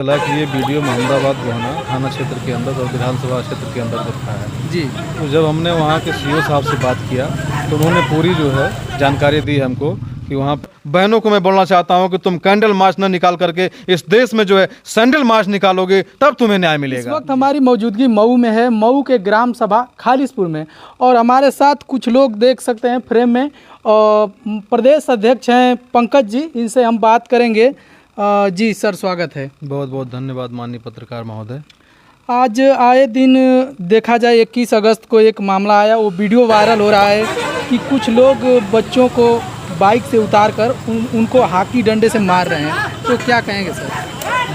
चला कि ये वीडियो मोहम्मदाबाद गोहाना थाना क्षेत्र के अंदर और विधानसभा क्षेत्र के अंदर का है जी। तो जब हमने वहाँ के सीओ साहब से बात किया तो उन्होंने पूरी जो है जानकारी दी हमको कि वहाँ बहनों को मैं बोलना चाहता हूँ कि तुम कैंडल मार्च न निकाल करके इस देश में जो है सैंडल मार्च निकालोगे तब तुम्हें न्याय इस मिलेगा। वक्त हमारी मौजूदगी मऊ में है, मऊ के ग्राम सभा खालिसपुर में, और हमारे साथ कुछ लोग देख सकते हैं फ्रेम में। प्रदेश अध्यक्ष हैं पंकज जी, इनसे हम बात करेंगे। जी सर, स्वागत है। बहुत बहुत धन्यवाद माननीय पत्रकार महोदय। आज आए दिन देखा जाए 21 अगस्त को एक मामला आया, वो वीडियो वायरल हो रहा है कि कुछ लोग बच्चों को बाइक से उतार कर उनको हाथी डंडे से मार रहे हैं, तो क्या कहेंगे सर?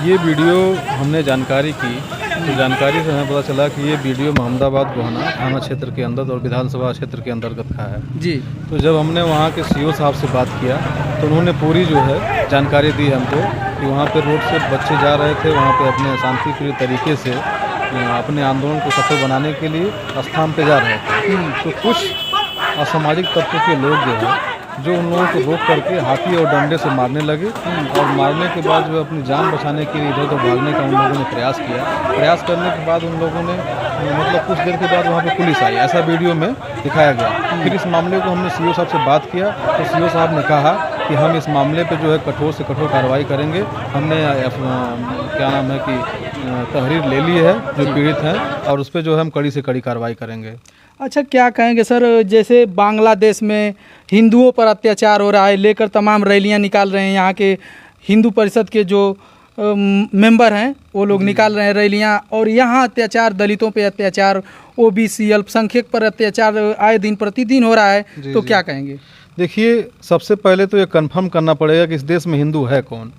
ये वीडियो हमने जानकारी की तो जानकारी से हमें पता चला कि ये वीडियो मोहम्मदाबाद गोहाना थाना क्षेत्र के अंदर और विधानसभा क्षेत्र के अंतर्गत का है जी। तो जब हमने वहाँ के सीओ साहब से बात किया तो उन्होंने पूरी जो है जानकारी दी हमको कि वहाँ पे रोड से बच्चे जा रहे थे, वहाँ पे अपने शांतिप्रिय तरीके से अपने आंदोलन को सफल बनाने के लिए स्थान पे जा रहे थे। तो कुछ असामाजिक तत्व के लोग जो है जो उन लोगों को रोक करके हाथी और डंडे से मारने लगे और मारने के बाद जो अपनी जान बचाने के लिए इधर उधर भागने का उन लोगों ने प्रयास किया। प्रयास करने के बाद उन लोगों ने मतलब कुछ देर के बाद वहाँ पे पुलिस आई, ऐसा वीडियो में दिखाया गया। फिर इस मामले को हमने सीओ साहब से बात किया तो सीओ साहब ने कहा कि हम इस मामले पे जो है कठोर से कठोर कार्रवाई करेंगे। हमने क्या नाम है कि तहरीर ले ली है जो पीड़ित हैं और उस पर जो है हम कड़ी से कड़ी कार्रवाई करेंगे। अच्छा, क्या कहेंगे सर, जैसे बांग्लादेश में हिंदुओं पर अत्याचार हो रहा है, लेकर तमाम रैलियां निकाल रहे हैं, यहाँ के हिंदू परिषद के जो मेंबर हैं वो लोग निकाल रहे हैं रैलियां, और यहाँ अत्याचार, दलितों पे अत्याचार, ओबीसी अल्पसंख्यक पर अत्याचार आए दिन प्रतिदिन हो रहा है, तो क्या कहेंगे? देखिए, सबसे पहले तो ये कंफर्म करना पड़ेगा कि इस देश में हिंदू है कौन।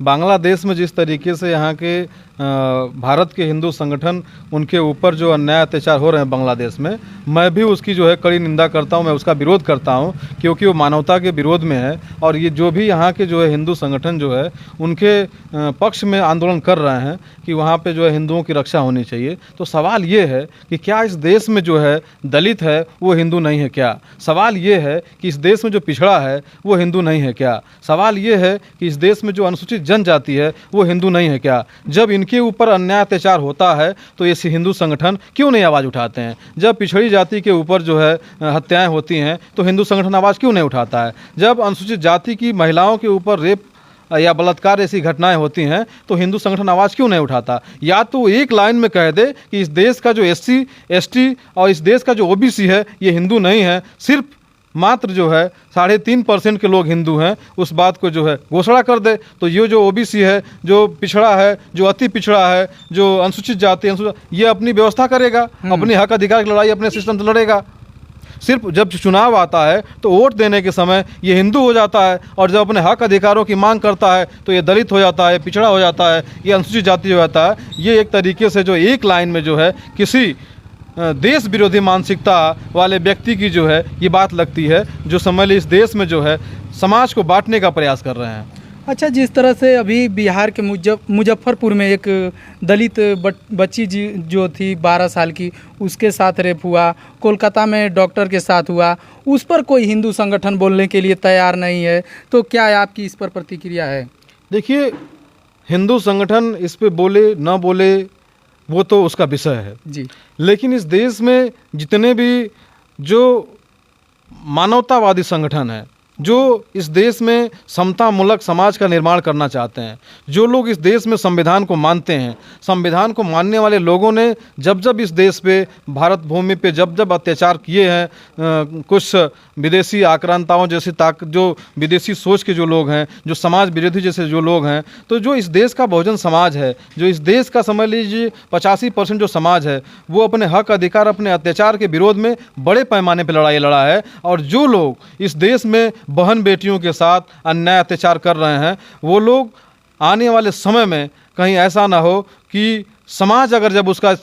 बांग्लादेश में जिस तरीके से यहाँ के भारत के हिंदू संगठन उनके ऊपर जो अन्याय अत्याचार हो रहे हैं बांग्लादेश में, मैं भी उसकी जो है कड़ी निंदा करता हूँ, मैं उसका विरोध करता हूँ क्योंकि वो मानवता के विरोध में है। और ये जो भी यहाँ के जो है हिंदू संगठन जो है उनके पक्ष में आंदोलन कर रहे हैं कि वहाँ पे जो है हिंदुओं की रक्षा होनी चाहिए। तो सवाल ये है कि क्या इस देश में जो है दलित है वो हिंदू नहीं है क्या? सवाल ये है कि इस देश में जो पिछड़ा है वो हिंदू नहीं है क्या? सवाल ये है कि इस देश में जो अनुसूचित जनजाति है वो हिंदू नहीं है क्या? जब इनके ऊपर अन्याय अत्याचार होता है तो ये हिंदू संगठन क्यों नहीं आवाज़ उठाते हैं? जब पिछड़ी जाति के ऊपर जो है हत्याएं होती हैं तो हिंदू संगठन आवाज़ क्यों नहीं उठाता है? जब अनुसूचित जाति की महिलाओं के ऊपर रेप या बलात्कार ऐसी घटनाएं होती हैं तो हिंदू संगठन आवाज़ क्यों नहीं उठाता? या तो एक लाइन में कह दे कि इस देश का जो SC ST और इस देश का जो OBC है ये हिंदू नहीं है, सिर्फ मात्र जो है 3.5% के लोग हिंदू हैं, उस बात को जो है घोषणा कर दे। तो ये जो OBC है, जो पिछड़ा है, जो अति पिछड़ा है, जो अनुसूचित जाति ये अपनी व्यवस्था करेगा, अपनी हक अधिकार की लड़ाई अपने सिस्टम से लड़ेगा। सिर्फ जब चुनाव आता है तो वोट देने के समय ये हिंदू हो जाता है और जब अपने हक अधिकारों की मांग करता है तो ये दलित हो जाता है, पिछड़ा हो जाता है, ये अनुसूचित जाति हो जाता है। ये एक तरीके से जो एक लाइन में जो है किसी देश विरोधी मानसिकता वाले व्यक्ति की जो है ये बात लगती है, जो समझ लीजिए इस देश में जो है समाज को बांटने का प्रयास कर रहे हैं। अच्छा, जिस तरह से अभी बिहार के मुजफ्फरपुर में एक दलित बच्ची जो थी 12 साल की, उसके साथ रेप हुआ, कोलकाता में डॉक्टर के साथ हुआ, उस पर कोई हिंदू संगठन बोलने के लिए तैयार नहीं है, तो क्या आपकी इस पर प्रतिक्रिया है? देखिए, हिंदू संगठन इस पे बोले ना बोले वो तो उसका विषय है जी, लेकिन इस देश में जितने भी जो मानवतावादी संगठन हैं, जो इस देश में समतामूलक समाज का निर्माण करना चाहते हैं, जो लोग इस देश में संविधान को मानते हैं, संविधान को मानने वाले लोगों ने जब जब इस देश पे, भारत भूमि पे जब जब अत्याचार किए हैं, कुछ विदेशी आक्रांताओं जैसे जो विदेशी सोच के जो लोग हैं, जो समाज विरोधी जैसे जो लोग हैं, तो जो इस देश का बहुजन समाज है, जो इस देश का समझ लीजिए 85% जो समाज है, वो अपने हक अधिकार, अपने अत्याचार के विरोध में बड़े पैमाने पर लड़ाई लड़ा है। और जो लोग इस देश में बहन बेटियों के साथ अन्याय अत्याचार कर रहे हैं, वो लोग आने वाले समय में कहीं ऐसा ना हो कि समाज अगर जब उसका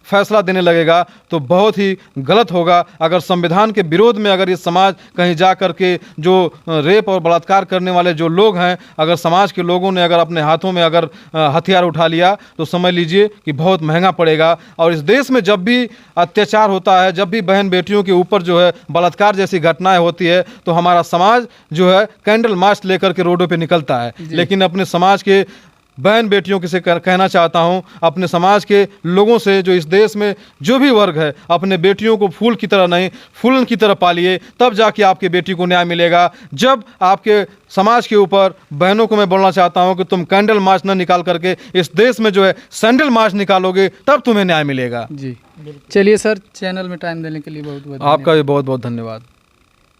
फैसला देने लगेगा तो बहुत ही गलत होगा। अगर संविधान के विरोध में अगर ये समाज कहीं जा कर के जो रेप और बलात्कार करने वाले जो लोग हैं, अगर समाज के लोगों ने अगर अपने हाथों में अगर हथियार उठा लिया तो समझ लीजिए कि बहुत महंगा पड़ेगा। और इस देश में जब भी अत्याचार होता है, जब भी बहन बेटियों के ऊपर जो है बलात्कार जैसी घटनाएं होती है, तो हमारा समाज जो है कैंडल मार्च लेकर के रोडों पर निकलता है, लेकिन अपने समाज के बहन बेटियों से कहना चाहता हूँ, अपने समाज के लोगों से, जो इस देश में जो भी वर्ग है, अपने बेटियों को फूल की तरह नहीं, फूलन की तरह पालिए, तब जाके आपके बेटी को न्याय मिलेगा। जब आपके समाज के ऊपर बहनों को मैं बोलना चाहता हूँ कि तुम कैंडल मार्च न निकाल करके इस देश में जो है सैंडल मार्च निकालोगे, तब तुम्हें न्याय मिलेगा। जी, चलिए सर, चैनल में टाइम देने के लिए बहुत बहुत आपका भी बहुत बहुत धन्यवाद।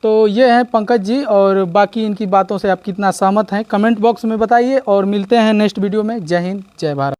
तो ये हैं पंकज जी, और बाकी इनकी बातों से आप कितना सहमत हैं कमेंट बॉक्स में बताइए, और मिलते हैं नेक्स्ट वीडियो में। जय हिंद, जय भारत।